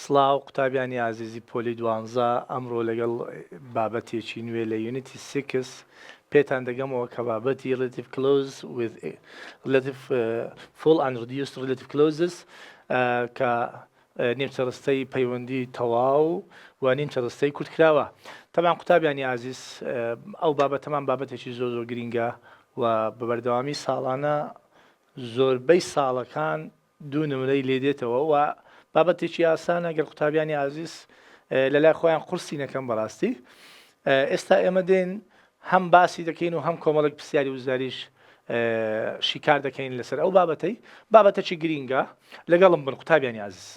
سڵاو قوتابیانی ئازیزی پۆلی دوانزە ئەمڕۆ لەگەڵ بابەتێکی نوێ لە یونیتی 6 پێتان دەگەمەوە کە بابەتی relative clause with relative full and reduced relative clauses کە نیمچەڕستەی پەیوەندی تەواو و نیمچەڕستەی کورتکراوە. تەمان قوتابیانی ئازیز ئەو بابەتەمان بابەتێکی زۆر گرینگە و بە بەردەوامی ساڵانە زۆربەی ساڵەکان دوو نمرەی لێدێتەوە و بابەتێکی ئاسانە گەر قوتابیانی ئازیز لەلای خۆیان قورسی نەکەم بەڕاستی. ئێستا ئێمە دێن هەم باسی دەکەین و هەم کۆمەڵێک پرسیاری وزاریش شیکار دەکەین لەسەر ئەو بابەتێکی گرینگە لەگەڵم بن قوتابیانی ئازیز.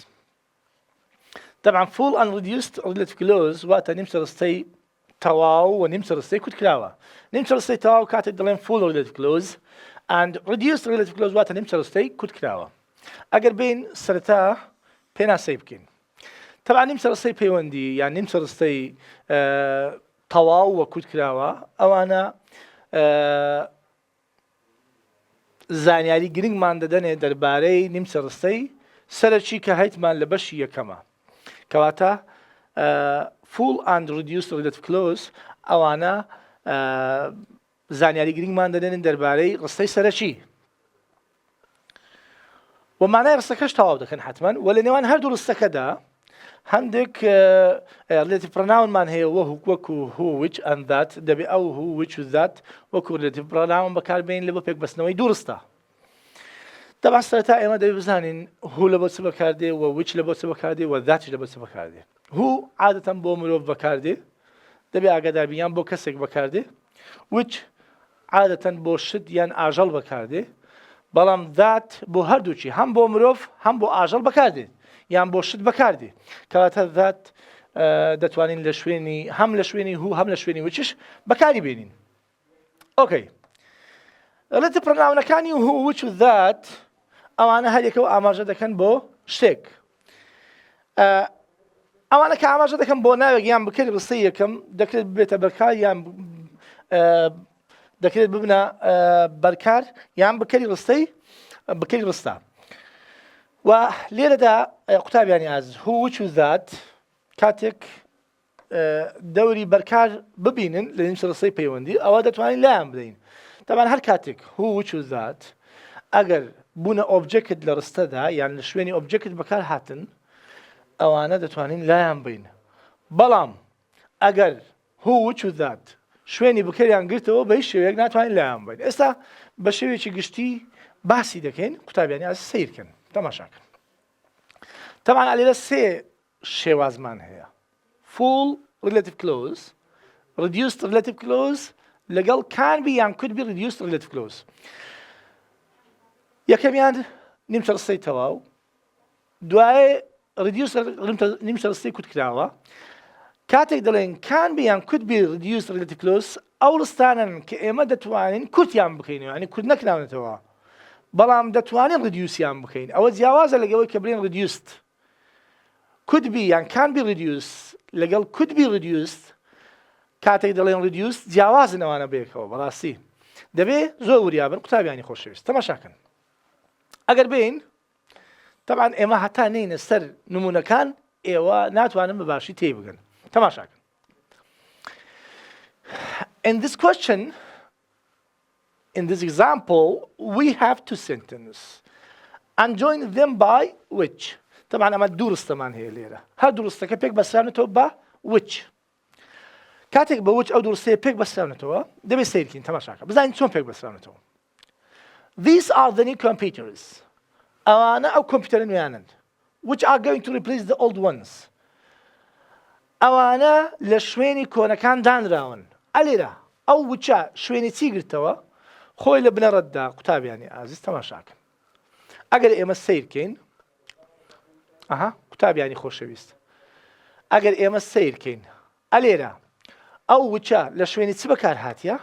طبعا full and reduced relative clause واتە نیمچەڕستەی تەواو و نیمچەڕستەی کورتکراوە. نیمچەڕستەی تەواو کاتێک دەڵێن full relative clause and reduced relative clause واتە نیمچەڕستەی کورتکراوە. ئەگەر بین سەرەتا پێناسەی بکەین. طبعا نیمچەڕستەی پەیوەندی یان نیمچەڕستەی تەواو و کورتکراوە ئەوانە زانیاری گرنگمان دەدەنێت دەربارەی نیمچەڕستەی سەرەکی کە هەیتمان لە بەشی یەکەمە. کەواتە full and reduced relative clause ئەوانە زانیاری گرنگمان دەدەنێت دەربارەی ڕستەی سەرەکی. و مانای ڕستەکەش تەواو دەکەن حتمما و لە نێوان هەردوو ڕستەکەدا هەندێک relative pronounمان هەیە وەکو who, which and that دەبێ ئەو who, which و that وەکو relative pronoun بەکاربێن لە بۆ پێکبەستنەوەی دوو ڕستە. طبعا سەرەتا ئێمە دەبێ بزانین who لە بۆ چ بەکاردێ و which لە بۆ چ بەکاردێ و that لە بۆ چ بەکاردێ. who عادەتەن بۆ مرۆڤ بەکاردێ دەبێ ئاگادار بین یان بۆ کەسێک بەکاردێ. which عادەتەن بۆ شت یان ئاژەڵ بەکاردێ. بەڵام that بۆ هەردووچی هەم بۆ مرۆڤ هەم بۆ ئاژەڵ بەکاردێت یان بۆ شت بەکاردێ. کەواتە that دەتوانین لە شوێنی هەم لە شوێنی هو هەم لە شوێنی وچش بەکاری بێنین. ئۆکەی. relative pronounەکانی who, which و that ئەوانە هەرێکەوە ئاماژە دەکەن بۆ شتێک. ئەوانە کە ئاماژە دەکەن بۆ ناوێک یان بکرد ڕستەی یەکەم دەکرێت ببێتە بەرکار یان دەکرێت ببنە بەرکار یان بکەری ڕستە. و لێرەدا قوتابیانی ئازیز who, which و that کاتێک دەوری بەرکار ببینن لە نیمچەڕستەی پەیوەندی ئەوە دەتوانین لایان بدەین. تەمان هەر کاتێک who, which و that ئەگەر بوونە ئۆبجێکت لە ڕستەدا یان لە شوێنی ئۆبجێکت بەکار هاتن ئەوانە دەتوانین لایان بین. بەڵام ئەگەر who, which و that شوێنی بکەریان گرتەوە بە هیچ شێوەیەک ناتوانین لایان بین. ئێستا بە شێوێکی گشتی باسی دەکەین قوتابیانی ئازیز سیرکەن تەماشاکەن. تەمان لێرە سێ شێوازمان هەیە. full relative clause, reduced relative clause لەگەڵ can be یان could be reduced relative clause. یەکەمیان نیمچەڕستەی تەواو، دوایێ reduced نیمچەڕستەی کورتکراوە. کاتێک دەڵێن can be یان could be reduced relative clause ئەو ڕستانن کە ئێمە دەتوانین کورتیان بکەینەوە یعنی کورت نەکراونێتەوە بەڵام دەتوانین ڕیدیوسیان بکەین. ئەوە جیاوازە لەگەڵەوەی کە بڵێن reduced. could be یان can be reduced لەگەڵ could be reduced کاتێک دەڵێن reduced جیاوازن ئەوانە بێکەوە بەڕاستی. دەبێ زۆر وریابن قوتابیانی خۆشەویست تەماشاکەن. ئەگەر بین طبعا ئێمە هەتا نینە سەر نمونونەکان ئێوە ناتوانن بەباشی تێبگەن. تەماشاکەن. In this question, in this example, we have two sentences and join them by which. طبعا ئەمە دوو ڕستەمان هەیە لێرە. هەر دوو ڕستەکە پێک بەسراونێتەوە بە which. کاتێک بە which ئەو دوو ڕستەیە پێک بەسراونێتەوە دەبێت سیرکەین تەماشاکە بزانین چۆن پێک بەسراونێتەوە. These are the new computers. ئەوانە ئەو کۆمپیوتەرە نوێیانن. Which are going to replace the old ones. ئەوانە لە شوێنی کۆنەکان دانراون. ئەلێرە ئەو وچە شوێنی چی گرتەوە خۆی لە بنەڕەتدا قوتابیانی ئازیز تەماشاکەن. ئەگەر ئێمە سیرکەین قوتابیانی خۆشەویست ئەگەر ئێمە سیرکەین ئەلێرە ئەو وچە لە شوێنی چ بەکار هاتیە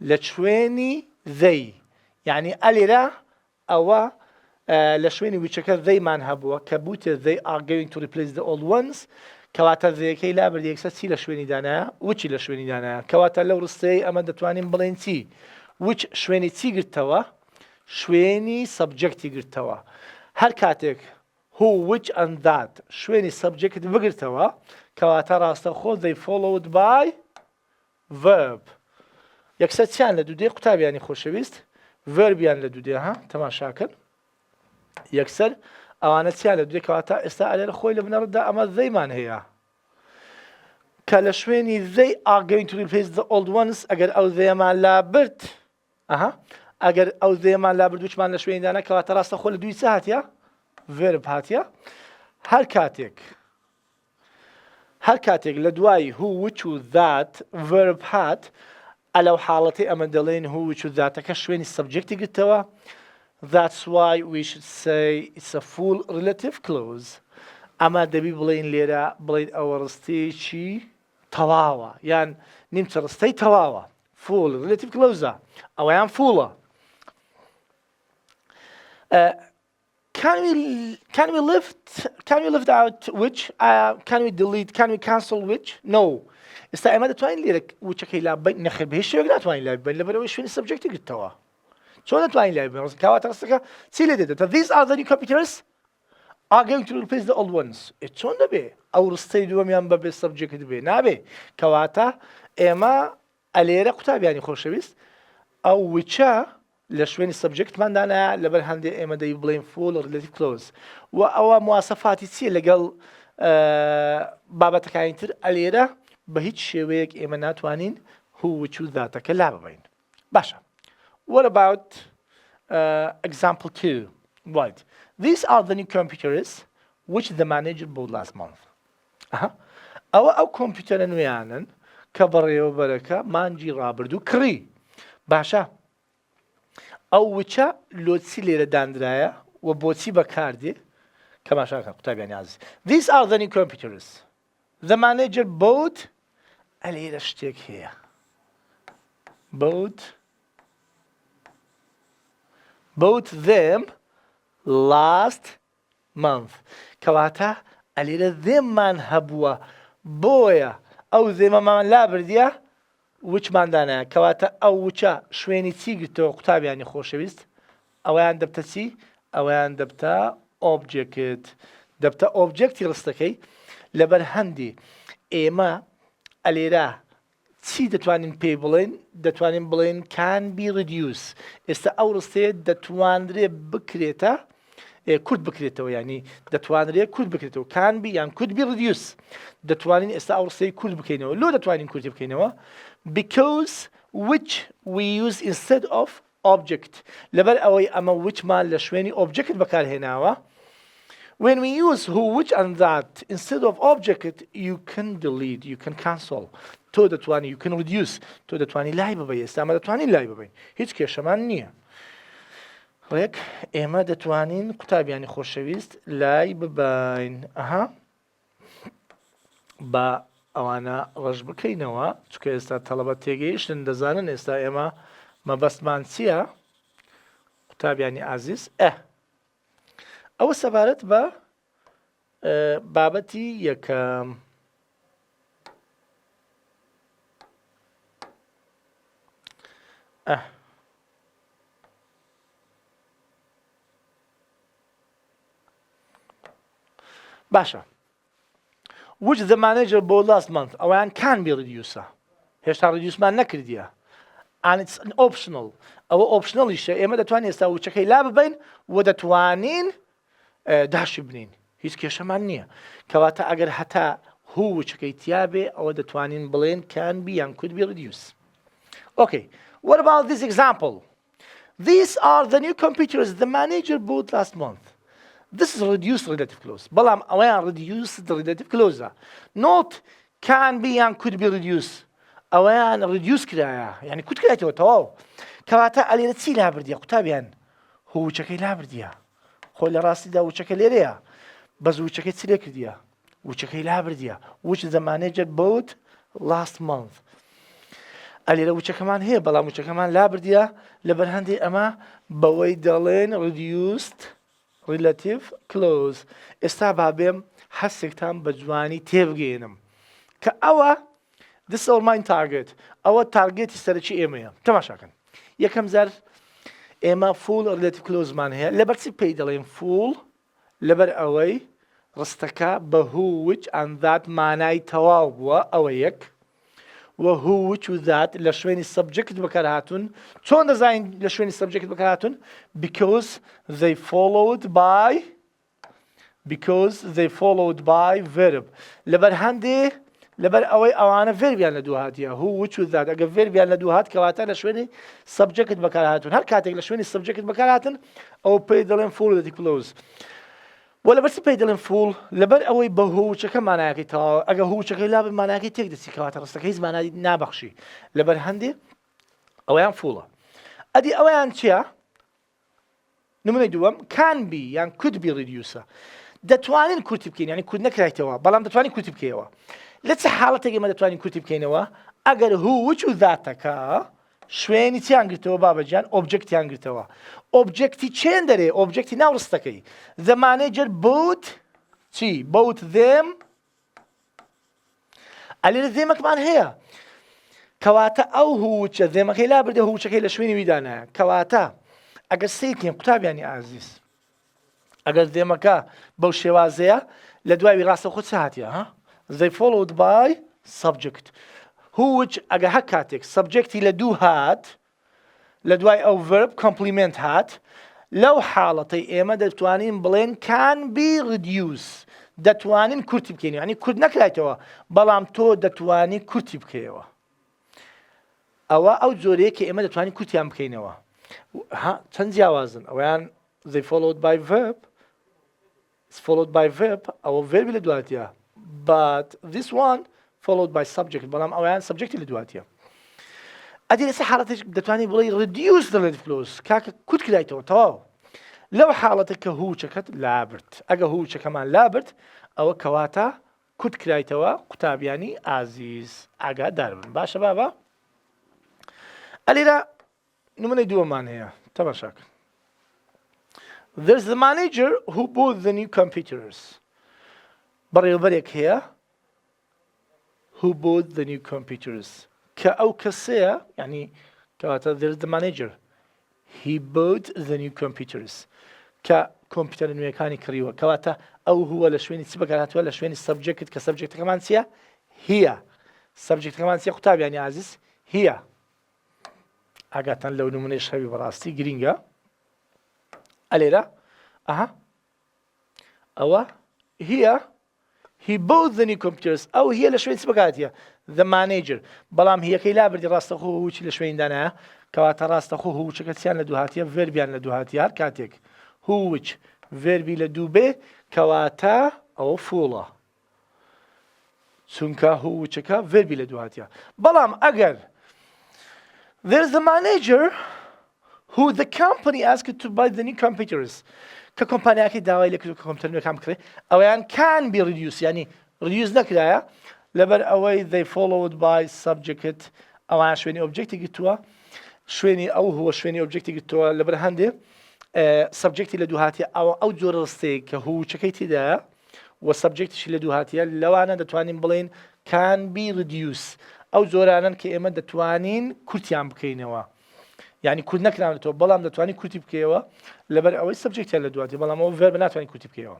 لە شوێنی they یعنی ئەلێرە ئەوە لە شوێنی وچەکە theyمان هەبووە کە بوتە they are going to replace the old ones کەواتە theyەکەی لابردی یەکسەر چی لە شوێنی دانایە وچی لە شوێنی دانایە کەواتە لەو ڕستەی ئەمە دەتوانین بڵێن چی which شوێنی چی گرتەوە شوێنی سەبجەکتی گرتەوە. هەر کاتێک who, which and that شوێنی subject بگرتەوە کەواتە ڕاستەوخۆ they followed by verb یەکسەر چیان لە دوودێ قوتابیانی خۆشەویست verbiان لە دوودێ ها تەماشاکەن یەکسەر ئەوانە چیان لە دوودێ کەواتە ئێستا ئەلێرە خۆی لە بنەڕدا ئەمە theyمان هەیە کە لە شوێنی they are going to replace the old ones ئەگەر ئەو theyمان لابرد ئەگەر ئەو theyمان لابرد وچمان لە شوێنیدانە کەواتە ڕاستەخۆ لە دووی چ هاتیە verb هاتیە هەر کاتێک لە دوای who which و that verb هات ئەلەو حاڵەتی ئەمە دەڵێن who which و thatەکە شوێنی subjecتی گرتەوە that's why we should say it's a full relative clause ئەمە دەبی بڵێن لێرە بڵێن ئەوە ڕستەیەکی تەواوە یان نیمچە ڕستەی تەواوە full relative clause ئەوەیان fullە Can we lift out which? Can we delete? Can we cancel which? No. ئێستا ئێمە دەتوانین لێرە وچەکەی لابین نەخێر بە هیچ شێوەیەک ناتوانین لابین لەبەرەوەی شوێنی سەبجەکتی گرتەوە چۆن ناتوانین لابین کەواتە ڕستەکە چی لێ دێتە these are the new computers are going to replace the old ones چۆن دەبێ ئەو ڕستەی دووەمیان بەبێ سەبجەکت بێ نابێ کەواتە ئێمە ئەلێرە قوتابیانی خۆشەویست ئەو وچە لە شوێنی سەبجەکتماندانە لەبەر هەندێک ئێمە دەی بڵێن full relative clause و ئەوە مواسەفاتی چیە لەگەڵ بابەتەکانی تر ئەلێرە بە هیچ شێوەیەک ئێمە ناتوانین who which و thatەکە لا ببین باشە what about example 2 right these are the new computers which the manager bought last month ئەو کۆمپیوتەرە نوێیانن کە بەڕێوەبەرەکە مانجی ڕابردوو کڕی باشە ئەو وچە لۆچی لێرە دانرایە و بۆچی بەکاردێ کەماشاکە قوتابیانی عزیز these are the new computers the manager bought ئەلێرە شتێک هەیە bought them last month کەواتە ئەلێرە themمان هەبووە بۆیە ئەو themەمان لابردیە وچماندانە کەواتە ئەو وچە شوێنی چی گرتەوە قوتابیانی خۆشەویست ئەوەیان دەبتە چی ئەوەیان دەبتە ئۆبجێکت دەبتە ئۆبجێکتی ڕستەکەی لەبەر هەندی ئێمە ئەلێرە چی دەتوانین پێی بڵێن دەتوانین بڵێن can be reduce ئێستا ئەو ڕستەیە دەتوانرێت بکرێتە کورد بکرێتەوە ینی دەتوانرێت کورد بکرێتەوە can be یان could be reduce دەتوانین ئێستا ئەو ڕستەی کورد بکەینەوە لۆ دەتوانین کوردی بکەینەوە because which we use instead of object لەبەر ئەوەی ئەمە whichمان لە شوێنی object بەکارهێناوە when we use who which and that instead of object you can delete you can cancel تۆ دەتوانی you can reduce تۆ دەتوانی لای ببەی ئێستا ئەمە دەتوانین لای ببەین هیچ کێشەمان نییە ڕێک ئێمە دەتوانین قوتابیانی خۆشەویست لای ببین بە ئەوانە ڕەش بکەینەوە چکە ئێستا تەڵەبە تێگەیشتن دەزانن ئێستا ئێمە مەبەستمان چییە قوتابیانی عزیز ئەوە سەبارەت بە بابەتی یەکەم باشە which the manager bought last month ئەویان can be reduced هێشتا reduceمان نەکردیە and it's an optional ئەوە optionaلیشە ئێمە دەتوانین ئێستا وچەکەی لا ببین و دەتوانین داشی بنین هیچ کێشەمان نییە کەواتە ئەگەر هەتا هو وچەکەی تیابێ ئەوە دەتوانین بڵێن can be یان could be reduced okay what about this example these are the new computers the manager bought last month this is reduced relative clause بەڵام ئەوەیان reduced relative clause not can be and could be reduced ئەوەیان reduce کرایە یعنی کوت کرایەوە تەواو کەواتە ئەلێرە چی لابردیە قوتابیان هو وچەکەی لابردیە خۆی لە ڕاستیدا وچەکە لێرەیە بەس وچەکەی چی لێ کردیە وچەکەی لابردیە which the manager bought last month ئەلێرە وچەکەمان هەیە بەڵام وچەکەمان لابردیە لەبەر هەندێک ئەمە بەوەی دەڵێن reduced relative clause ئێستا بابێم هەستێکتان بە جوانی تێبگەێنم کە ئەوە this is my target ئەوە تارگێتی سەرەکی ئێمەیە تەماشاکەن یەکەم زار ئێمە full relative clause مان هەیە لەبەر چی پێی دەڵێن full لەبەر ئەوەی ڕستەکە بە هووچ ئەندات مانای تەواو بووە ئەوە یەک و هووچ و ذات لە شوێنی سەبجەکت بەکارهاتون چۆن دەزانین لە شوێنی سەبجەکت بەکارهاتون because they followed by verb لەبەر هەندێ لەبەر ئەوەی ئەوانە ڤێربیان لە دوو هاتیە هووچ و ذات ئەگە ڤێربیان لە دوو هات کەواتە لە شوێنی سەبجەکت بەکارهاتون هەر کاتێک لە شوێنی سەبجەکت بەکارهاتن ئەو پێی دەڵێن forwarded clause و لەبەرچی پێی دەڵێن فول لەبەر ئەوەی بە هووچەکە مانایەکەی تەواو ئەگە هووچەکەی لابێ مانایەکەی تێک دەچی کەواتە ڕستەکە هیچ مانای نابەخشی لەبەر هەندێ ئەوەیان فوڵە ئەدی ئەوەیان چییە؟ نمونەی دووەم can be یان could be reducer دەتوانین کورتی بکەین یعنی کورت نەکرایتەوە بەڵام دەتوانین کورتی بکەیەوە لە چه حاڵەتێک ئێمە دەتوانین کورتی بکەینەوە ئەگەر هووچ و ذاتەکە شوێنی چیان گرتەوە بابەجیان ئۆبجەکتیان گرتەوە ئۆبجەکتی چێن دەرێ ئۆبجەکتی ناو ڕستەکەی the manager bought چی bought them ئەلێرە زێمەکمان هەیە کەواتە ئەو هووچە زێمەکەی لا بردە هووچەکەی لە شوێنی ویدانایە کەواتە ئەگەر سەیتین قوتابیانی ئازیز ئەگەر زێمەکە بەو شێوازەیە لە دوای ڕاستە خۆ چ هاتیە ها they followed by subject هووچ ئەگە هەر کاتێک سەبجەکتی لە دوو هات لە دوای ئەو verb complement هات لەو حاڵەتەی ئێمە دەتوانین بڵێن can be reduced دەتوانین کورتی بکەین یعنی کورت نەکرایتەوە بەڵام تۆ دەتوانی کورتی بکەیەوە ئەوە ئەو جۆرەیە کە ئێمە دەتوانین کورتیان بکەینەوە چەند جیاوازن ئەویان they followed by verb ئەوە verbi لە دواتیە but this one followed by subject بەڵام ئەویان سەبجەکتی لە دواتیە ئەدی لەسەر حاڵەتێک دەتوانی بڵێ reduce the relative clause کاکە کورت کرایتەوە تەواو لەو حاڵەتە کە هووچەکەت لابرد ئەگە هووچەکەمان لابرد ئەوە کەواتە کورت کرایتەوە قوتابیانی ئازیز ئاگادار بن باشە بابا ئەلێرە نمونەی دووەمان هەیە تەماشاکە there's the manager who bought the new computers بەڕێوەبەرێک هەیە who bought the new computers کە ئەو کەسەیە یعنی کەواتە there's the manager he bought the new computers کە کۆمپیوتەر نوێیەکانی کڕیوە کەواتە ئەو هووە لە شوێنی چ بەکارهاتووە لە شوێنی سەبجەکت کە سەبجەکتەکەمان چییە هیە سەبجەکتەکەمان چییە قوتابیانی ئازیز هیە ئاگاتان لەو نمونەی شەوی بەڕاستی گرینگە ئەلێرە ئەوە هیە he bought the new computers ئەو هیە لە شوێنی چ بەکاتیە the manager بەڵام هیەکەی لابردی ڕاستەخۆ هووچی لە شوێندانایە کەواتە ڕاستەخۆ هووچەکە چیان لە دوو هاتیە ڤێربیان لە دوو هاتیە هەر کاتێک هووچ ڤێربی لە دوو بێ کەواتە ئەوە فوڵە چونکە هووچەکە ڤێربی لە دوو هاتیە بەڵام ئەگەر there's the manager who the company asked to buy the new computers کە کۆمپانیاکەی داوای لێ کردو کە کۆمپیوتەر نوێیەکان بکڕێ ئەویان can be reduced ینی reduce نەکرایە لەبەر ئەوەی they followed by subject ئەوان شوێنی ئۆبجەکتی گرتووە شوێنی ئەو هووە شوێنی ئۆبجەکتی گرتووە لەبەر هەندێ سەبجەکتی لە دوو هاتیە ئەو جۆرە ڕستەیە کە هووچەکەی تێدایە و سەبجەکتیشی لە دوو هاتیە لەوانە دەتوانین بڵێن can be reduced ئەو جۆرانن کە ئێمە دەتوانین کورتیان بکەینەوە یعنی کورت نەکراونێتەوە بەڵام دەتوانین کورتی بکەیەوە لەبەر ئەوەی سەبجەکتیان لە دوو هاتیە بەڵام ئەوە ڤێرب ناتوانین کورتی بکەیەوە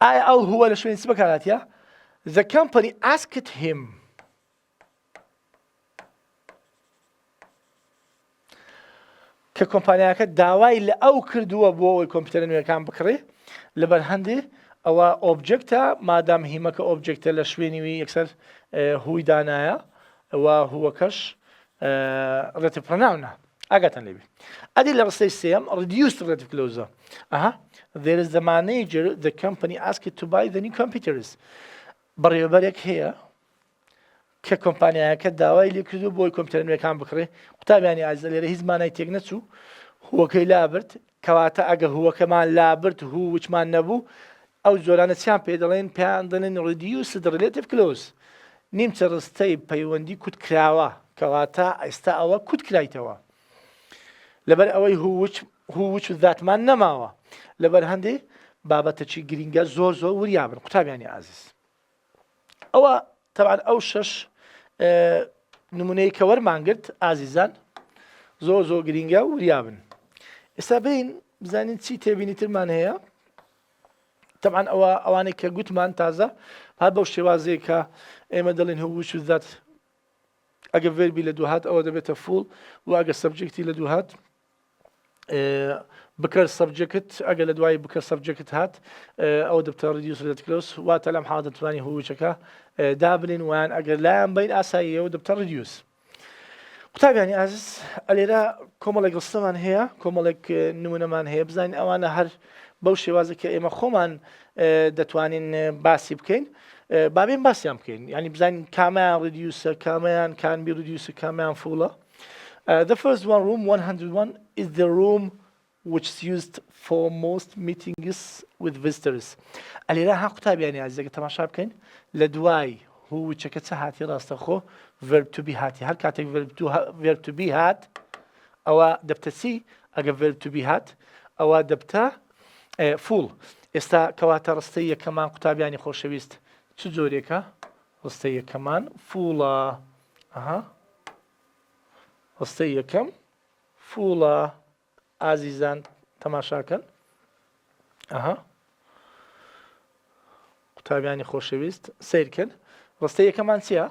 ئایا ئەو هووە لە شوێنی چ بەکارهاتیە the company asked him کە کۆمپانیاکە داوای لە ئەو کردووە بۆ ئەوەی کۆمپیوتەر نوێیەکان بکڕێ لەبەر هەندێ ئەوە ئۆبجەکتە مادام هیمەکە ئۆبجەکتە لە شوێنیوی یەکسەر هووی دانایە ئەوە هووەکەش relative pronoun ئاگاتان لێبێ ئەدی لە ڕستەی سێم reduced relative clause there is the manager the company asked to buy the new computers بەڕێوەبەرێک هەیە کە کۆمپانیاکە داوای لێ کردو بۆی کۆمپیوتەر نوێیەکان بکڕێ قوتابیانی ئازیز لێرە هیچ مانای تێک نەچوو هووەکەی لابرد کەواتە ئەگە هووەکەمان لابرد هووچمان نەبوو ئەو جۆرانە چیان پێ دەڵێن پێیان دەڵێن reduced relative clause نیمچە ڕستەی پەیوەندی کوت کراوە کەواتە ئێستا ئەوە کوت کرایتەوە لەبەر ئەوەی هووچ و ذاتمان نەماوە لەبەر هەندێ بابەتەکی گرینگە زۆر وریابن قوتابیانی ئازیز ئەوە تەبعاً ئەو شەش نمونەی کە وەرمانگرت ئازیزان زۆر گرینگە وریابن ئێستا بین بزانین چی تێبینی ترمان هەیە طبعا ئەوانەی کە گوتمان تازە هات بەو شێوازەیە کە ئێمە دەڵێن هووش ذات ئەگە ڤێربی لە دوو هات ئەوە دەبێتە فوڵ و ئەگە سەبجەکتی لە دوو هات بکەر سەبجەکت ئەگە لە دوای بکەر سەبجەکت هات ئەوە دەبتە ریدیوس دەتکلۆس واتە لەم حاڵەتە دەتوانی هووچەکە دابنین وان ئەگەر لایەن بین ئاساییەوە دەبتە ریدیوس. قوتابیانی ئازیز ئەلێرە کۆمەڵێک ڕستەمان هەیە کۆمەڵێک نمونەمان هەیە بزانین ئەوانە هەر بەو شێوازە کە ئێمە خۆمان دەتوانین باسی بکەین بابێن باسییان بکەین ینی بزانین کامیان ریدیوسە کامیان کانبی ریدیوسە کامیان فوڵە. The first one, room 101, is the room which is used for most meetings with visitors. ئەلێرە ها قوتابیانی ئازیزەکە تەماشا بکەین لە دوای هووچەکە چه هاتی ڕاستەخۆ verb to be هاتی هەر کاتێک verb to be هات ئەوە دەبتە چی ئەگە verb to be هات ئەوە دەبتە فوڵ. ئێستا کەواتە ڕستەی یەکەمان قوتابیانی خۆشەویست چ جۆرێکە ڕستەی یەکەمان فوڵە ڕستەی یەکەم فوڵە ئازیزان تەماشاکەن قوتابیانی خۆشەویست سیرکەن ڕستەی یەکەمان چییە؟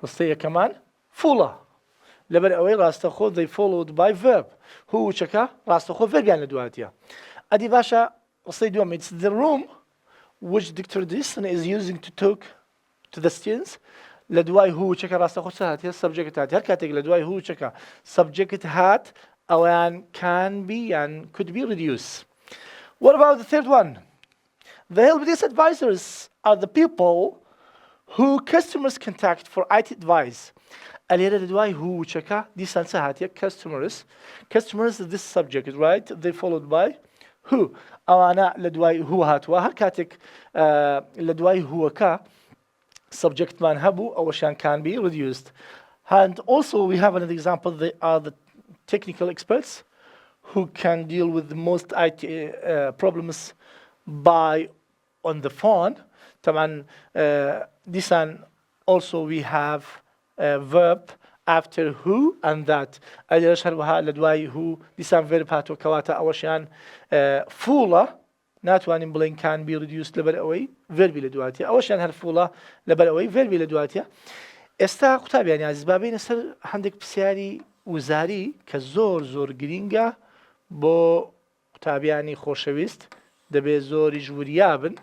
ڕستەی یەکەمان فوڵە لەبەر ئەوەی ڕاستەخۆ they followed by verb هووچەکە ڕاستەخۆ ڤێربیان لە دواتیە. ئەدی باشە ڕستەی دووەم it's the room which Dr. Dyson is using to talk to the students. لە دوای هووچەکە ڕاستەخۆ چ هاتیە سەبجەکت هات هەر کاتێک لە دوای هووچەکە سەبجەکت هات ئەویان can be and could be reduced. What about the third one? The help desk advisors are the people who customers contact for IT advice. ئەلێرە لە دوای هووچەکە دیسان چ هاتیە customers is this subject right they followed by who ئەوانە لە دوای هو هاتووە هەر کاتێک لە دوای هووەکە subjectمان هەبوو ئەوەشیان can be reduced. And also we have another example they are the technical experts who can deal with the most IT problems by on the phone. طبعا this one also we have a verb after who and that ئەلێرەش هەروەها لە دوای who دیسان verb هاتووە کەواتە ئەوەشیان فوڵە ناتوانین بڵین can be reduced لەبەر ئەوەی verbi لە دواتیە ئەوەشیان هەر فوڵە لەبەر ئەوەی verbi لە دواتیە. ئێستا قوتابیانی عزیز با بینە سەر هەندێک پرسیاری وزاری کە زۆر گرینگە بۆ قوتابیانی خۆشەویست دەبێت زۆریش وریابن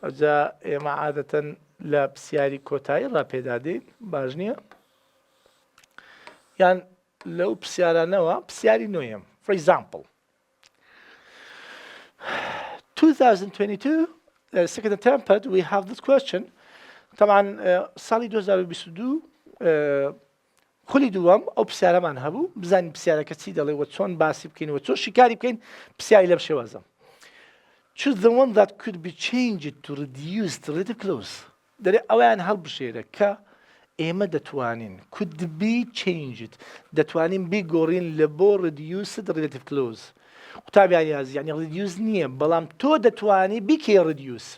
ئەوجا ئێمە عادەتەن لە پرسیاری کۆتایی ڕاپێدادەین باش نییە یان لەو پرسیارانەوە پرسیاری نوێیەم. For example 2022 second attempt we have this question. طبعا ساڵی 2022 خولی دووەم ئەو پرسیارەمان هەبوو بزانین پرسیارەکە چی دەڵێ وە چۆن باسی بکەین وە چۆن شیکاری بکەین پرسیاری لەم شێوازە. Choose the one that could be changed to reduce the relative clause. دەرێ ئەویان هەڵبژێرە کە ئێمە دەتوانین could be changed دەتوانین بیگۆڕین لە بۆ reduced relative clause. قوتابیانی عزیز یعنی reduce نییە بەڵام تۆ دەتوانی بیکەی reduce.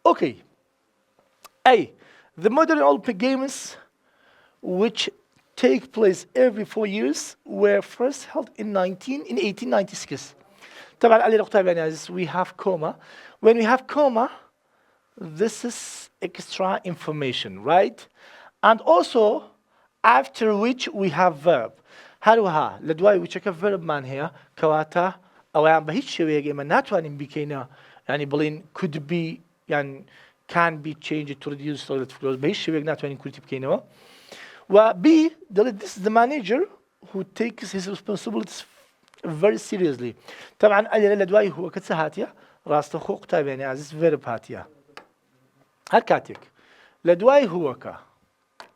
Okay. A. The modern Olympic Games which take place every 4 years were first held in 1896. طبعا على قوتابياني عزيز we have comma. When we have comma this is extra information right and also after which we have verb. هەروەها لە دوای وچەکە verb مان هەیە کەواتە ئەویان بە هیچ شێوەیەک ئێمە ناتوانین بیکەینە ینی بڵین could be یان can be changed to reduce the relative clause بە هیچ شێوەیەک ناتوانین کورتی بکەینەوە. و B دەڵێت this is the manager who takes his responsibilities very seriously. طبعا ئەلێرە لە دوای هووەکە چ هاتیە ڕاستەخۆ قوتابیانی عزیز verb هاتیە هەر کاتێک لە دوای هووەکە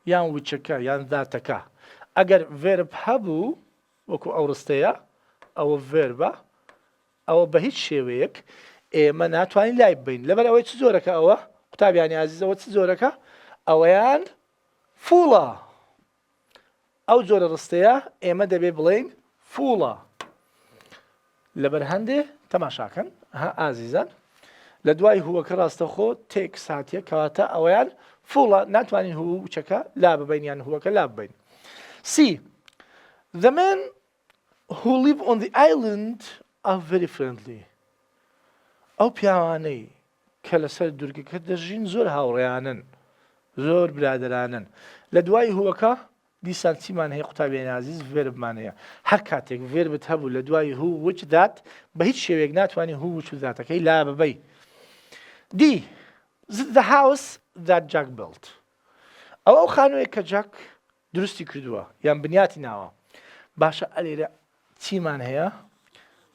یان وچەکە یان ذاتەکە ئەگەر verb هەبوو وەکو ئەو ڕستەیە ئەوە verبە ئەوە بە هیچ شێوەیەک ئێمە ناتوانین لای ببین لەبەر ئەوەی چ زۆرەکە ئەوە قوتابیانی عزیزەوە چ زۆرەکە ئەوەیان فوڵە ئەو جۆرە ڕستەیە ئێمە دەبێ بڵین فوڵە لەبەر هەندێ تەماشاکەن ئازیزان لە دوای هووەکە ڕاستەخۆ تێک ساتیە کەواتە ئەوەیان فوڵە ناتوانین هووچەکە لا ببین یان هووەکە لا ببین. C. The men who live on the island are very friendly. ئەو پیاوانەی کە لەسەر دوورگەکە دەژین زۆر هاوڕێیانن زۆر برادرانن لە دوای هووەکە دیسان چیمان هەیە قوتابیانی عزیز ڤێربمان هەیە هەر کاتێک ڤێربت هەبوو لە دوای هوو وچ دات بە هیچ شێوەیەک ناتوانانی هوو وچ داتەکەی لا ببەی دی the house that Jack built ئەو خانوویە کە جاک دروستی کردووە یان بنیاتی ناوە باشە ئەلێرە چیمان هەیە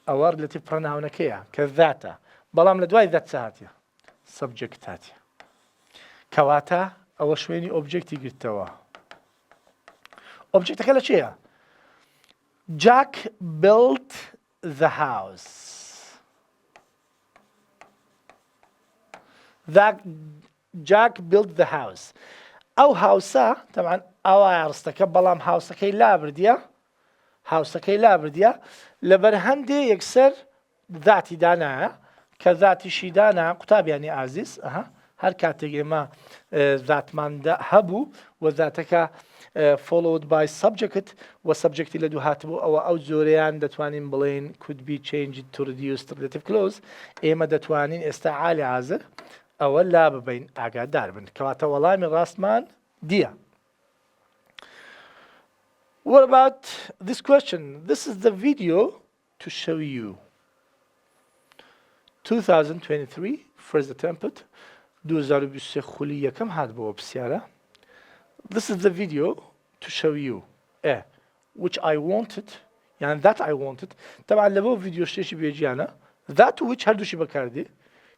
ئەوە لەتی پڕناونەکەیە کە ذاتە بەڵام لە دوای ذات چاهاتیە سەبجەکت هاتیە کەواتە ئەوە شوێنی ئۆبجێکتی گرتەوە ئۆبجێکتەکە لە چێیە Jack built the house Jack built the house ئەو هاوسە تەمان ئەوایە ڕستەکە بەڵام هاوسەکەی لابردیە لەبەر هەندێ یەکسەر ذاتی دانایە کە ذاتیشی دانا قوتابیانی ئازیز هەر کاتێک ئێمە ذاتماندا هەبوو و ذاتەکە followed by subject و subjecتی لە دوو هاتبوو ئەو زۆرەیان دەتوانین بڵێن could be changed to reduced relative clause ئێمە دەتوانین ئێستا عالی عازر ئەوە لا ببین ئاگادار بن کەواتە وەڵامی ڕاستمان دیە. What about this question? This is the video to show you. 2023 first attempt 2023 خولی یەکەم هات بۆ پرسیارە. This is the video to show you which I wanted يعني that I wanted طبعا لەبۆ ڤیدیۆ شتێکی بێجیانە that which هەردووشی بەکاردێ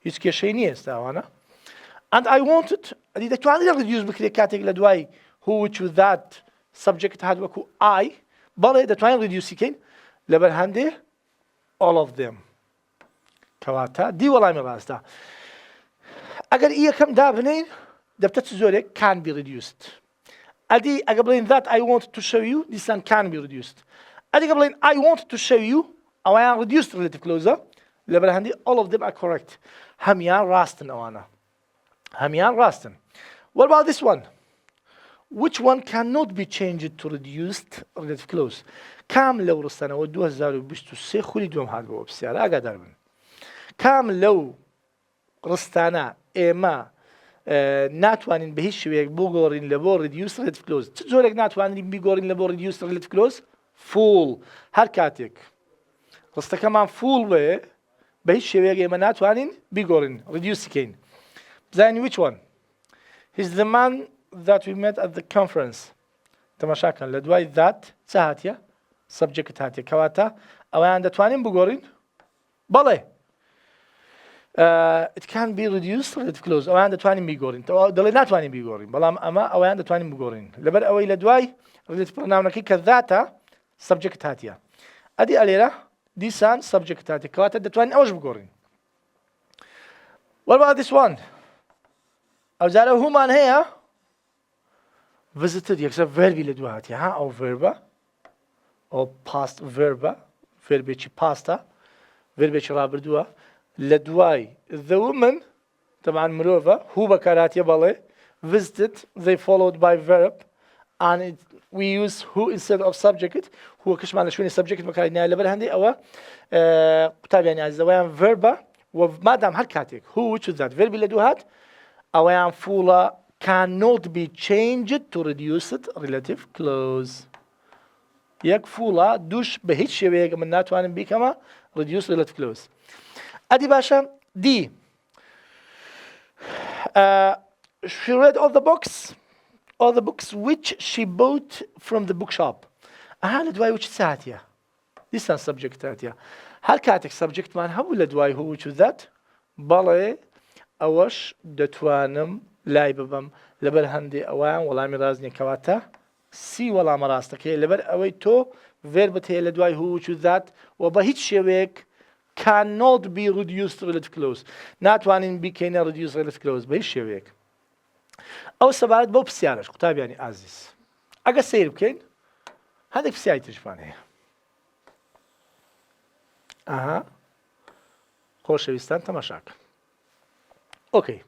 هیچ کێشەی نییە ئێستاوانە and I wanted ئەدی دەتوانێت ڕیدیوز بکرێت کاتێک لە دوای who which with that subject هات وەکو I بەڵێ دەتوانین ڕیدیوسی کەین لەبەر هەندێ all of them کەواتە دی وەڵامی ڕاستە ئەگەر یەکەم دابنین دەبتە چ زۆرێک can be reduced ئەدی ئەگە بڵێن that I wanted to show you دیسان can be reduced ئەدی ئەگە بڵێن I wanted to show you ئەوەیان reduced relative clause لەبەر هەندێ all of them are correct هەمیان ڕاستن ئەوانە هەمیان ڕاستن. What about this one? Which one cannot be changed to reduced relative clause? کام لەو ڕستانەوە 2023 خولی دوم هات بۆ پرسیارە ئاگادار بن. کام لەو ڕستانە ئێمە ناتوانین بە هیچ شوەیەک بگۆڕین لە بۆ reduced relative clause چ جۆرێک ناتوانین بیگۆڕین لە بۆ reduced relative clause full هەر کاتێک ڕستەکەمان full بێ بە هیچ شێوەیەک ئێمە ناتوانین بیگۆڕین reduce کەین. بزانین which one? He's the man that we met at the conference. تەماشاکەن لە دوای that چ هاتیە subject هاتیە کەواتە ئەویان دەتوانین بگۆڕین بەڵێ it can be reduced relative clause ئەویان دەتوانین بیگۆڕین دەڵێ ناتوانین بیگۆڕین بەڵام ئەمە ئەویان دەتوانین بگۆڕین لەبەر ئەوەی لە دوای relative pronounەکەی کە ذاتە subject هاتیە ئەدی ئەلێرە دیسان subject هاتیە کەواتە دەتوانین ئەوەش بگۆڕین. What about this one? ئەوجارە هومان هەیە visited یەکسەر ڤێربی لە دوو هاتیە ها ئەو ڤێربە ئەو past ڤێربە ڤێربێکی پاستە ڤێربێکی ڕابردووە لە دوای the woman طبعا مرۆڤە هوو بەکارهاتیە بەڵێ visited they followed by verb and we use who instead of subject هو کەشمان لە شوێنی subject بەکارهێنایە لەبەر هەندێک ئەوە قوتابیانی عەزیزەوەیان ڤێربە و مادام هەر کاتێک who which with that ڤێربی لە دوو هات ئەوەیان فوڵە cannot be changed to reduced relative clause یەک فوڵە دووش بە هیچ شێوەیەک من ناتوانم بیکەمە reduced relative clause. ئەدی باشە دی she read all the books which she bought from the bookshop ئەها لە دوای which ساتیە دیسان subject هاتیە هەر کاتێک subjectمان هەبوو لە دوای who which with that بەڵێ ئەوەش دەتوانم لای ببەم لەبەر هەندێ ئەویان وەڵامی ڕاستنیە کەواتە سی وەڵامە ڕاستەکەی لەبەر ئەوەی تۆ ڤێربت هەیە لە دوای هوو و ذات و بە هیچ شێوەیەک cannot be reduced relative clause ناتوانین بیکەینە reduced relative clause بە هیچ شێوەیەک. ئەو سەبارەت بەو پرسیارەش قوتابیانی ئازیز ئەگە سەیر بکەین هەندێک پرسیاری ترشمان هەیە. ئاها خۆشەویستان تەماشاکە. اوكي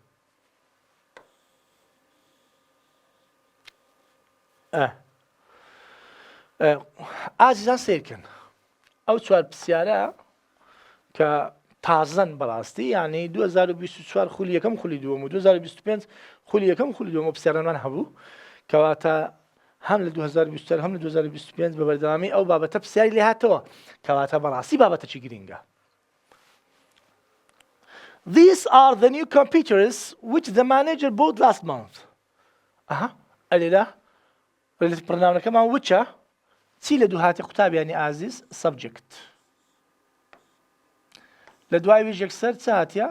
ئازیزان سیرکن ئەو چوار پرسیارە کە تازن بەڕاستی یعنی 2024 خولی یەکەم خولی دووەم و 2025 خولی یەکەم خولی دووەم پرسیارەمان هەبوو کەواتە هەم لە 2024 هەم لە 2025 بە بەردەوامی ئەو بابەتە پرسیاری لێ هاتەوە کەواتە بەڕاستی بابەتەی گرینگە. These are the new computers which the manager bought last month. ئەلێرە پڕناونەکەمان وچە چی لە دوو هاتی قوتابیانی ئازیز subject. لە دوای ویش یەکسەر چ هاتیە؟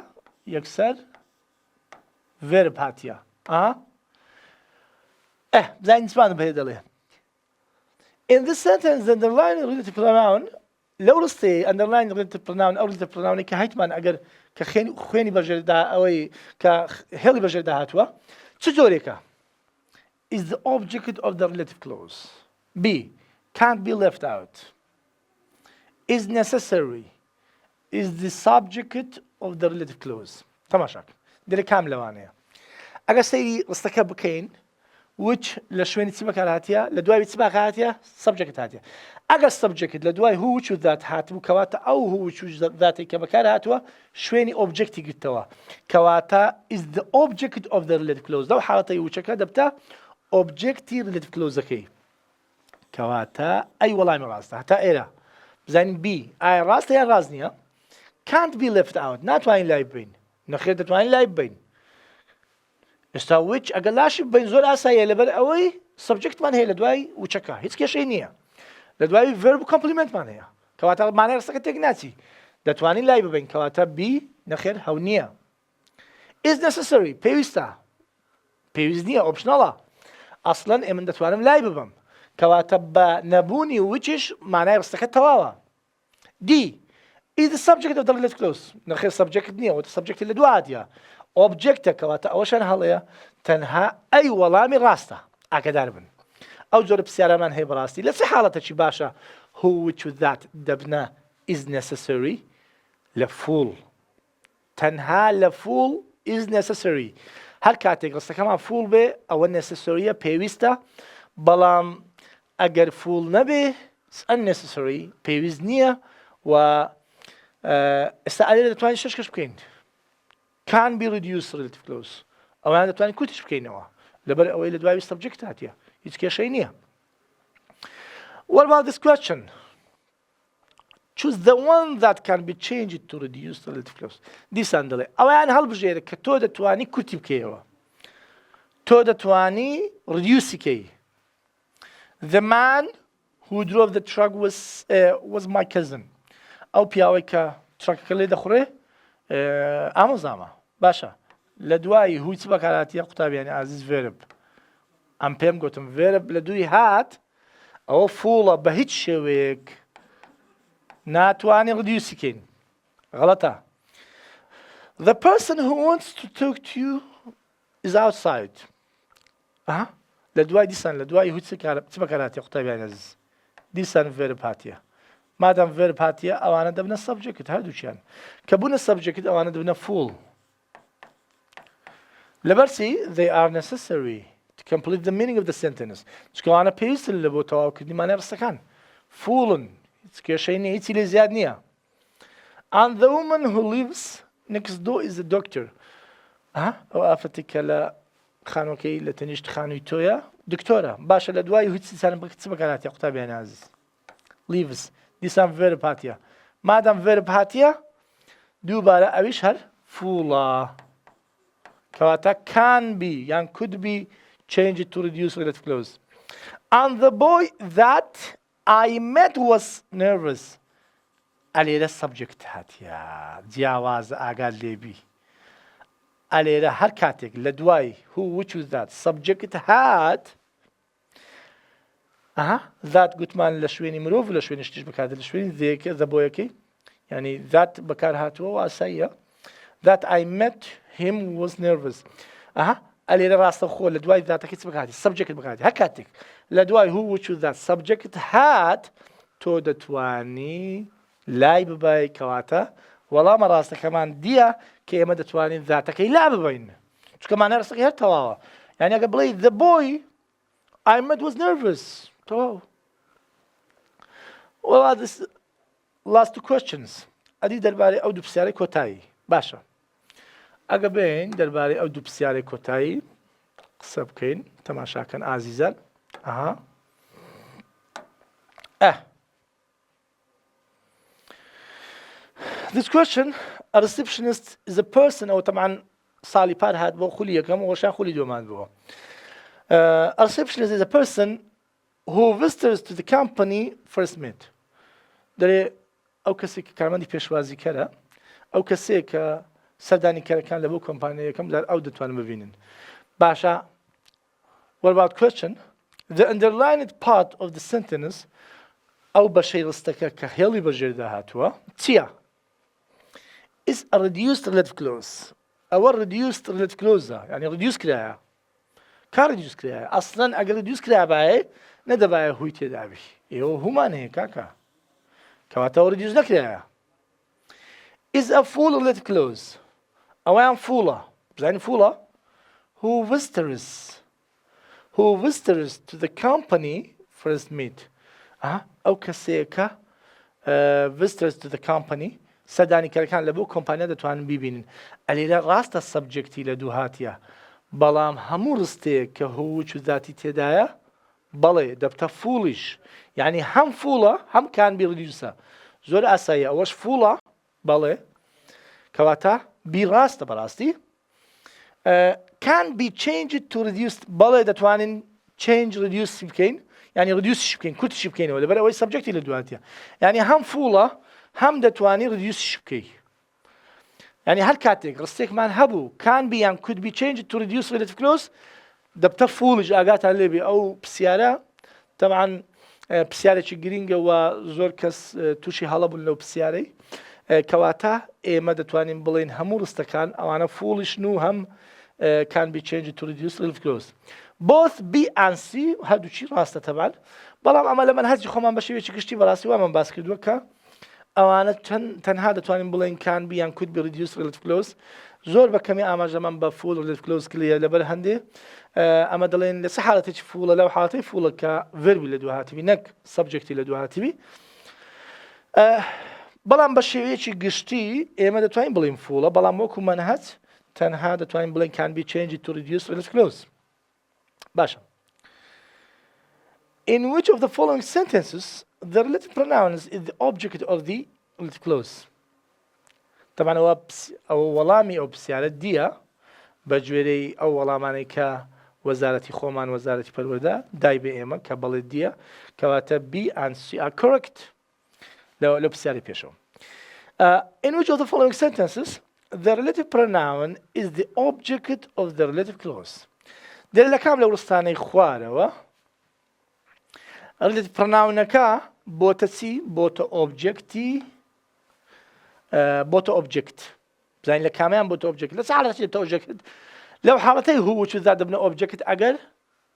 یەکسەر verb هاتیە. بزانین چمان بەهێ دەڵێ. In this sentence the underlying relative pronoun لەو ڕستەیە underlying relative pronoun ئەو relative pronounی کە هەیتمان ئەگەر کە خوێنی بەژێردا ئەوەی کە هێڵی بەژێردا هاتووە چ جۆرێکە؟ is the object of the relative clause. B. Can't be left out. Is necessary. Is the subject of the relative clause. تەماشاک دەرێ کام لەوانەیە. ئەگەر سەیری ڕستەکە بکەین which لە شوێنی چی بەکار هاتیە لە دوای چی بەکار هاتیە subject هاتیە. ئەگەر subject لە دوای هو which that هاتبوو کەواتە ئەو هو which ذاتی کە بەکار هاتووە شوێنی objecti گرتەوە کەواتە is the object of the relative clause. لەو حاڵەتەی وچەکە دەبتە objecti relative clause-ەکەی کەواتە ئەی وەڵامی ڕاستە هەتا ئێرە بزانین B ئایا ڕاستە یان ڕاست نییە؟ can't be left out ناتوانین لای بین نەخێر دەتوانین لای بین. ئێستا which ئەگەر لاشی بین زۆر ئاساییە لەبەر ئەوەی سبجەکتمان هەیە لە دوای وچەکە هیچ کێشەی نییە لە دوای verb کۆمپلیمنتمان هەیە کەواتە مانای ڕستەکە تێک ناچی دەتوانین لای ببین کەواتە B نەخێر هەو نییە. is necessary پێویستە پێویست نییە ئۆپشنەڵە ئەسڵەن ئێمە دەتوانم لای ببم کەواتە بە نەبوونی وچش مانای ڕستەکە تەواوە. D is the subject of the relative clause نەخێر سبجەکت نییە وتە سبجەکتی لە دوای هاتیە objectە کەواتە ئەوەشان هەڵەیە تەنها ئەی وەڵامی ڕاستە ئاگادار بن. ئەو جۆرە پرسیارەمان هەیە بەڕاستی لە چه حاڵەتێکی باشە who which that دەبنە is necessary لە full تەنها لە full is necessary هەر کاتێک ڕستەکەمان full بێ ئەوە necessaryە پێویستە بەڵام ئەگەر full نەبێ unnecessary پێویست نییە و ئێستا ئالێ دەتوانین شەش کەش بکەین. can be reduced relative clause ئەوان دەتوانین کوتیش بکەینەوە لەبەر ئەوەی لە دوای subject هاتیە هیچ کێشەی نییە. What about this question? Choose the one that can be changed to reduce the relative clause. دیسان دەڵێ ئەویان هەڵبژێرە کە تۆ دەتوانی کوتی بکەیەوە تۆ دەتوانی reduce کەی. The man who drove the truck was my cousin. ئەو پیاوەی کە تڕەکەکە لێ دەخوڕێ ئامۆزامە باشە لە دوای هوی چ بەکارهاتیە قوتابیانی ئازیز verb ئەم پێم گوتم verb لە دووی هات ئەوە فوڵە بە هیچ شێوەیەک ناتوانێ reduce کەین غەڵەتە. The person who wants to talk to you is outside. لە دوای دیسان لە دوای هوی چ بەکارهاتیە قوتابیانی ئازیز دیسان verb هاتیە مادام verb هاتیە ئەوانە دەبنە subject هەردووچیان کە بوونە subject ئەوانە دەبنە full لەبەرچی they are necessary to complete the meaning of the sentence چکە ئەوانە پێویستن لە بۆ تەواوکردنی مانای ڕستەکان fullن هیچ کێشەی نییە هیچی لێ زیاد نییە. and the woman who lives next door is a doctor. ئەو ئافرەتی کە لە خانووەکەی لە تەنیشت خانووی تۆیە دکتۆرە باشە لە دوای هیچ چ بەکارهاتیە قوتابیانی ئازیز lives دیسان verb هاتیە مادام verb هاتیە دووبارە ئەویش هەر فوڵە کەواتە can be یان could be changed to reduce relative clause. and the boy that I met was nervous. ئەلێرە subject هاتیە جیاوازە ئاگاد لێبی ئەلێرە هەر کاتێک لە دوای who which was that subject هات ذات گوتمان لە شوێنی مرۆڤ لە شوێنی شتیش بەکاردێت لە شوێنی ذێکە زەبۆیەکەی یعنی ذات بەکار هاتووە و ئاساییە that I met him was nervous. ئەلێرە ڕاستە خۆ لە دوای ذاتەکەی چ بەکاردێت subject بەکاردێت هەر کاتێک لە دوای who which was that subject هات تۆ دەتوانی لای ببای کەواتە وەڵامە ڕاستەکەمان دیە کە ئێمە دەتوانین ذاتەکەی لا ببین چکە مانای ڕاستەکەی هەر تەواوە یعنی ئەگەر بڵێ the boy I met was nervous. Well, this last two questions. ئەدی دەربارەی ئەو دوو پرسیارەی کۆتایی باشە ئەگە بین دەربارەی ئەو دوو پرسیارەی کۆتایی قسە بکەین تەماشاکەن ئازیزان ئەها This question, a receptionist is a person أو طبعا صالي بار هاد بو خولي يكم وشان خولي دومان بو. A receptionist is a person who visitors to the company first met. دەرێ ئەو کەسێک کە کارمەندی پێشوازی کەرە ئەو کەسێک کە سەردانی کارەکان لە بۆ کۆمپانیا یەکەم جار ئەو دەتوانن ببینن. باشە. What about question? The underlined part of the sentence ئەو بەشەی ڕستەکە کە هێڵی بەژێردا هاتووە چییە؟ is a reduced relative clause. أو reduced relative clause يعني reduce كرايا. كان reduce كرايا. أصلاً أجر reduce كرايا باي ندا باي هو تدابي. إيوه هما نه كاكا. كواتا reduce نكرايا. is a full relative clause. أو يعني فولة. زين فولة. Who visitors to the company first meet. أو كسيكا visitors to the company. سەردانی کارەکان لە بۆ کۆمپانیا دەتوانن بیبینن ئەلێرە ڕاستە سەبجەکتی لە دوو هاتیە بەڵام هەموو ڕستەیە کە هووچ و ذاتی تێدایە بەڵێ دەبتە فوڵیش یعنی هەم فوڵە هەم کان بی ڕیدیوسە زۆر ئاساییە ئەوەش فوڵە بەڵێ کەواتە بی ڕاستە بەڕاستی can be changed to reduced بەڵێ دەتوانین change reduce بکەین یعنی reduce بکەین کورتشی بکەینەوە لەبەر ئەوەی سەبجەکتی لە دوو هاتیە یعنی هەم فوڵە هم دەتوانی reduce بکەی يعني هەر کاتێک ڕستێکمان هەبوو can be and could be changed to reduce relative clause دەبتە فوڵش ئاگاتان لێبێ ئەو پرسیارە طبعا پرسیارێکی گرینگە و زۆر کەس تووشی هەڵەبوون لەو پرسیارەی کەواتە ئێمە دەتوانین بڵێن هەموو ڕستەکان ئەوانە فوڵشن و هەم can be changed to reduce relative clause both B and C هەردووچی ڕاستە تەبان بەڵام ئەمە لە منهەجی خۆمان بە شێوەیەکی گشتی بەڕاستی وامان باس کردووە کە ئەوانە تەنها دەتوانین بڵێن can be and could be reduced relative clause زۆر بە کەمی ئاماژەمان بە full relative clause کلیە لەبەر هەندێ ئەمە دەڵێن لە سە حاڵەتێکی فوڵە لەو حاڵەتەی فوڵە کە verbi لە دوو هاتیوی نەک سەبجەکتی لە دوو هاتیوی بەڵام بە شێوەیەکی گشتی ئێمە دەتوانین بڵێن فوڵە بەڵام وەکو مەنهەج تەنها دەتوانین بڵێن can be changed to reduce relative clause باشە In which of the following sentences the relative pronouns is the object of the relative clause طبعا ئەو وەڵامی ئەو پرسیارە دیە بە گوێرەی ئەو وەڵامانەی کە وەزارەتی خۆمان وەزارەتی پەروەردە دای بە ئێمە کە بەڵێ دیە کەواتە B and C are correct لە پرسیاری پێشەوە In which of the following sentences the relative pronoun is the object of the relative clause دەر لە کام لە وڕستانەی خوارەوە relative pronounەکە بۆتە چی بۆتە objecti بۆتە object بزانین لە کامیان بۆتە object لە چ حاڵەتێکی بۆتە object لەو حاڵەتەی هو وچ زاد دەبنە object ئەگەر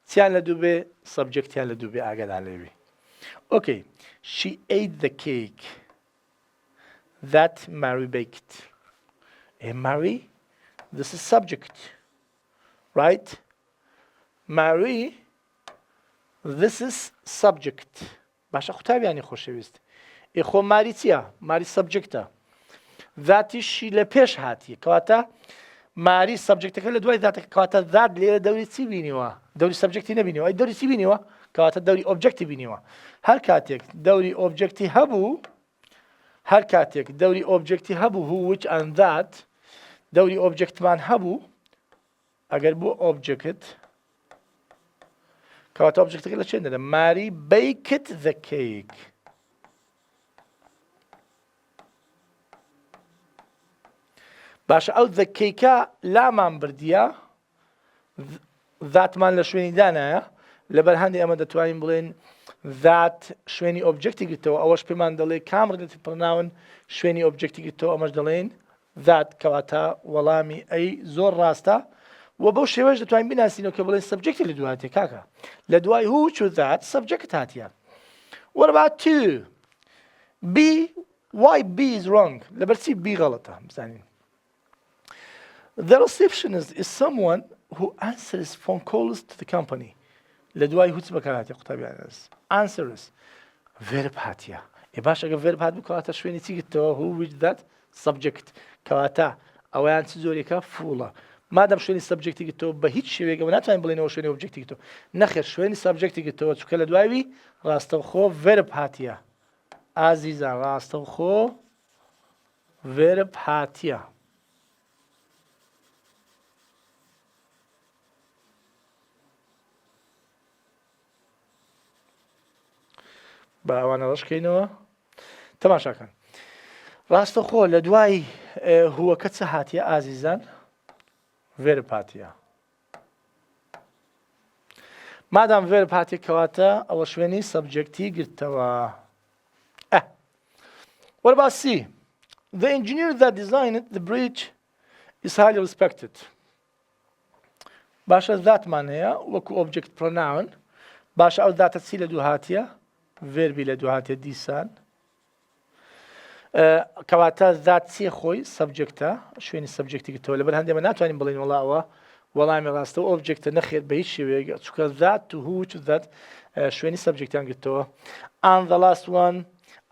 چیان لە دوو بێ subjectiان لە دوو بێ ئاگادار لێبێ Okay she ate the cake that Mary baked Mary this is subject right Mary This is subject. باشە قوتابیانی خۆشەویست. خۆ ماری چییە؟ ماری سەبجەکتە. ذاتیشی لە پێش هاتیە. کەواتە ماری سەبجەکتەکە لە دوای ذاتەکە کەواتە ذات لێرە دەوری چی بینیوە؟ دەوری سەبجەکتی نەبینیوە. ئەی دەوری چی بینیوە؟ کەواتە دەوری ئۆبجەکتی بینیوە. هەر کاتێک دەوری ئۆبجەکتی هەبوو هەر کاتێک دەوری ئۆبجەکتی هەبوو who which and that دەوری ئۆبجەکتمان هەبوو ئەگەر بوو ئۆبجەکت کەواتە ئۆبجەکتەکە لە چێن دەدەم Mary baked the cake باشە ئەو the cake لامان بردیە ذاتمان لە شوێنی دانایە لەبەر هەندێک ئەمە دەتوانین بڵێن ذات شوێنی ئۆبجەکتی گرتەوە ئەوەش پێمان دەڵێ کام relative pronoun شوێنی ئۆبجەکتی گرتەوە ئەمەش دەڵێن ذات کەواتە وەڵامی ئەی زۆر ڕاستە و بەو شێوەش دەتوانین بیناسینەوە کە بڵێن سەبجەکتی لە دوو هاتیە کاکە لە دوای هو چ ذات سەبجەکت هاتیە What about two? B why B is wrong لەبەر چی B غەڵەتە بزانین The receptionist is someone who answers phone calls to the company لە دوای هوچ بەکار هاتیە قوتابیان answers verb هاتیە باش ئەگە ڤێرب هات بکاتە شوێنی چی گرتەوە who which that subject کەواتە ئەویان چ زۆرێکە فوڵە مادەم شوێنی سەبجەکتی گرتەوە بە هیچ شێوەیەکەوە ناتوانین بڵێنەوە شوێنی ئۆبجەکتی گرتەوە نەخێر شوێنی سەبجەکتی گرتەوە چونکە لە دوایوی ڕاستەوخۆ ڤێرب هاتیە ئازیزان ڕاستەوخۆ ڤێرب هاتیە بە ئەوانە ڕشکەینەوە تەماشاکەن ڕاستەوخۆ لە دوای هووەکە چە هاتیە ئازیزان ڤێرب هاتیە مادام ڤێرب هاتیە کەواتە ئەوە شوێنی سەبجەکتی گرتەوە وەرەبا C The engineer that designed the bridge is highly respected باشە ذاتمان هەیە وەکو object pronoun باشە ئەو ذاتە چی لە دوو هاتیە ڤێربی لە دوو هاتیە دیسان کەواتە ذات چیە خۆی سەبجەکتە شوێنی سەبجەکتی گرتەوە لەبەر هەندێمە ناتوانین بڵین وەڵاوە وەڵامی ڕاستەوە ئۆبجێکتە نەخێت بە هیچ شێوەیەک چونکە ذات و هوچ ذات شوێنی سەبجەکتیان گرتەوە and the last one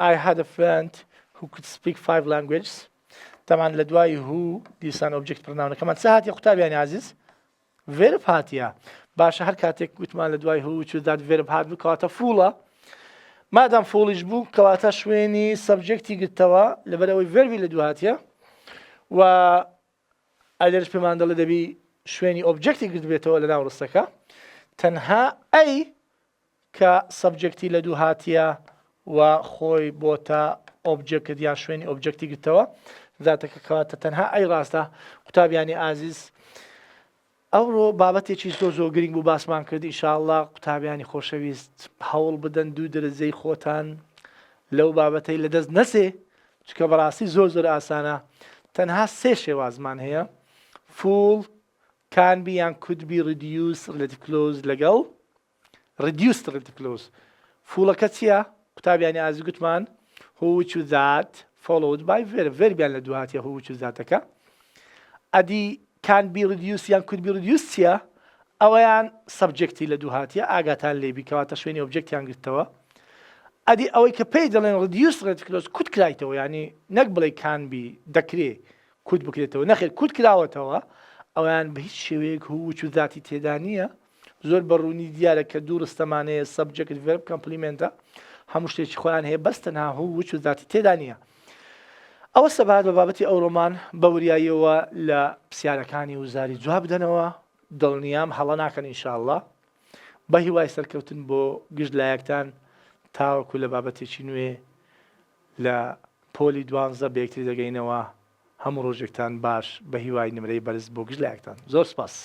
I had a friend who could speak 5 languages تەمان لە دوای هو دیسان ئۆبجێکت پرناونەکەمان چ هاتیە قوتابیانی عزیز ڤێرب هاتیە باشە هەر کاتێک گوتمان لە دوای هوچ و ذات ڤێرب هات بکاتە فوڵە مادام فۆڵیش بوو کەواتە شوێنی سەبجەکتی گرتەوە لەبەرەوەی ڤێربی لە دوو هاتیە و ئەلێرش پێمان دەڵێ دەبی شوێنی ئۆبجێکتی گرت بێتەوە لە ناو ڕستەکە تەنها ئەی کە سەبجەکتی لە دوو هاتیە و خۆی بۆتە ئۆبجێکت یان شوێنی ئۆبجێکتی گرتەوە ذاتەکە کەواتە تەنها ئەی ڕاستە قوتابیانی ئازیز ئەوڕۆ بابەتێکی زۆر گرنگ بوو باسمان کردی ئینشاءڵڵا قوتابیانی خۆشەویست هەوڵ بدەن دوو دەرەجەی خۆتان لەو بابەتەی لەدەست نەسێ چکە بەڕاستی زۆر ئاسانە تەنها سێ شێوازمان هەیە full can be and could be reduced relative clause لەگەڵ reduced relative clause فوڵەکە چییە قوتابیانی ئازیز گوتمان who which that followed by verb ڤێربیان لە دوو هاتیە who which ذاتەکە ئەدی can be reduced یان could be reduced چییە ئەوەیان سەبجەکتی لە دوو هاتیە ئاگاتان لێبی کەواتە شوێنی ئۆبجێکتیان گرتەوە ئەدی ئەوەی کە پێی دەڵێن reduced relative clause کوت کرایتەوە ینی نەک بڵێ can be دەکرێ کوت بکرێتەوە نەخێر کوت کراوەتەوە ئەویان بە هیچ شێوەیەک هوچ و ذاتی تێدا نییە زۆر بەڕوونی دیارە کە دوو ڕستەمانەیە سەبجەکت ڤێرب کەمپلیمنتە هەموو شتێکی خۆیان هەیە بەس تەنها هوچ و ذاتی تێدا نییە ئەوە سەبات بە بابەتی ئەو ڕۆمان بەوریاییەوە لە پرسیارەکانی وزاری جواب بدەنەوە دڵنیام هەڵە ناکەن ئینشاءڵڵا بە هیوای سەرکەوتن بۆ گشت لایەکتان تاوەکو لە بابەتێکی نوێ لە پۆلی 12 بەیەکتری دەگەینەوە هەموو ڕۆژێکتان باش بە هیوای نمرەی بەرز بۆ گشت لایەکتان زۆر سپاس